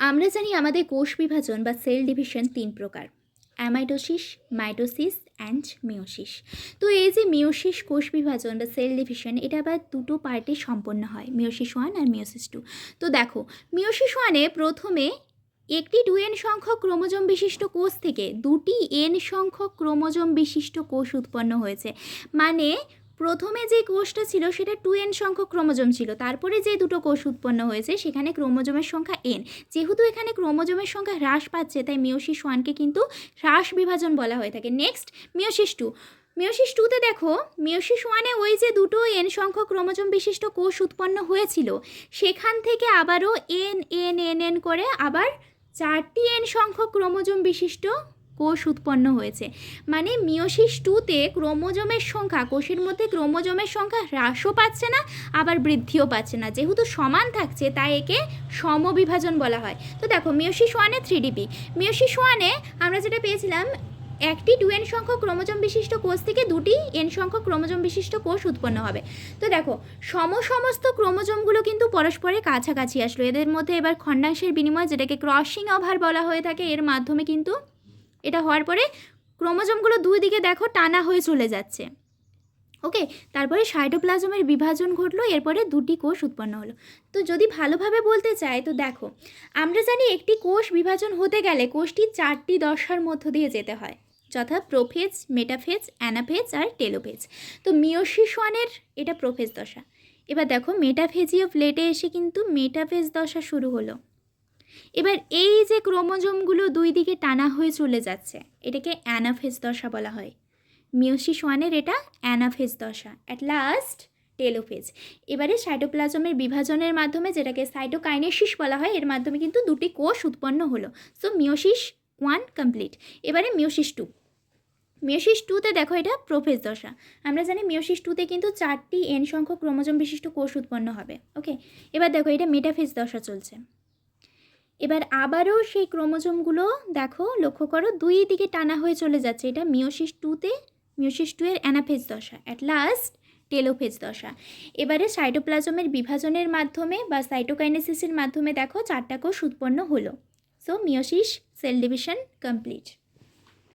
আমরা জানি আমাদের কোষ বিভাজন বা সেল ডিভিশন 3 প্রকার: অ্যামাইটোসিস, মাইটোসিস অ্যান্ড মিওসিস। তো এই যে মিওসিস কোষ বিভাজন বা সেল ডিভিশন, এটা আবার দুটো পার্টে সম্পন্ন হয়, মিওসিস 1 আর মিওসিস 2। তো দেখো, মিওসিস 1-এ প্রথমে একটি 2n সংখ্যক ক্রোমোজোম বিশিষ্ট কোষ থেকে দুটি n সংখ্যক ক্রোমোজোম বিশিষ্ট কোষ উৎপন্ন হয়েছে। মানে প্রথমে যে কোষটা ছিল সেটা 2n সংখ্যক ক্রোমোজোম ছিল, তারপরে যে দুটো কোষ উৎপন্ন হয়েছে সেখানে ক্রোমোজোমের সংখ্যা n। যেহেতু এখানে ক্রোমোজোমের সংখ্যা হ্রাস পাচ্ছে, তাই মিওসিস 1-কে কিন্তু হ্রাস বিভাজন বলা হয়ে থাকে। Next, meiosis 2। মিওসিস 2-তে দেখো, মিওসিস 1-এ ওই যে দুটো n সংখ্যক ক্রোমোজোম বিশিষ্ট কোষ উৎপন্ন হয়েছিল, সেখান থেকে আবারও n করে আবার 4টি n সংখ্যক ক্রোমোজোম বিশিষ্ট কোষ উৎপন্ন হয়েছে। মানে মিওসিস 2-তে ক্রোমোজোমের সংখ্যা, কোষের মধ্যে ক্রোমোজোমের সংখ্যা হ্রাসও পাচ্ছে না, আবার বৃদ্ধিও পাচ্ছে না। যেহেতু সমান থাকছে তাই একে সমবিভাজন বলা হয়। তো দেখো, মিওসিস 1-এ 3DP। মিওসিস 1-এ আমরা যেটা পেয়েছিলাম, একটি 2n সংখ্যক ক্রোমোজোম বিশিষ্ট কোষ থেকে দুটি n সংখ্যক ক্রোমোজোম বিশিষ্ট কোষ উৎপন্ন হবে। তো দেখো, সমস্ত ক্রোমোজোমগুলো কিন্তু পরস্পরের কাছাকাছি আসলো। এদের মধ্যে এবার খণ্ডাংশের বিনিময়, যেটাকে ক্রসিং ওভার বলা হয়ে থাকে, এর মাধ্যমে কিন্তু এটা হওয়ার পরে ক্রোমোজোমগুলো দুই দিকে দেখো টানা হয়ে চলে যাচ্ছে। ওকে, তারপরে সাইটোপ্লাজমের বিভাজন ঘটলো, এরপরে দুটি কোষ উৎপন্ন হলো। তো যদি ভালোভাবে বলতে চাই, তো দেখো, আমরা জানি একটি কোষ বিভাজন হতে গেলে কোষটি 4টি দশার মধ্য দিয়ে যেতে হয়, যথা প্রোফেজ, মেটাফেজ, অ্যানাফেজ আর টেলোফেজ। তো মিওসিস 1-এর এটা প্রোফেজ দশা। এবার দেখো, মেটাফেজীয় প্লেটে এসে কিন্তু মেটাফেজ দশা শুরু হলো। এবার এই যে ক্রোমোজোমগুলো দুই দিকে টানা হয়ে চলে যাচ্ছে, এটাকে অ্যানাফেজ দশা বলা হয়। মিওসিস 1-এর এটা অ্যানাফেজ দশা। At last telophase. এবারে সাইটোপ্লাজমের বিভাজনের মাধ্যমে, যেটাকে সাইটোকাইনেসিস বলা হয়, এর মাধ্যমে কিন্তু দুটি কোষ উৎপন্ন হলো। So meiosis 1 complete. এবারে মিওসিস 2। মিওসিস 2-তে দেখো, এটা প্রোফেজ দশা। আমরা জানি মিওসিস 2-তে কিন্তু 4টি n সংখ্যক ক্রোমোজোম বিশিষ্ট কোষ উৎপন্ন হবে। ওকে, এবার দেখো, এটা মেটাফেজ দশা চলছে। এবার আবারও সেই ক্রোমোজোমগুলো দেখো, লক্ষ্য করো, দুই দিকে টানা হয়ে চলে যাচ্ছে। এটা মিওসিস 2-তে, মিওসিস 2-এর অ্যানাফেজ দশা। অ্যাট লাস্ট টেলোফেজ দশা। এবারে সাইটোপ্লাজমের বিভাজনের মাধ্যমে বা সাইটোকাইনেসিসের মাধ্যমে দেখো 4টা কোষ উৎপন্ন হলো। So meiosis cell division complete.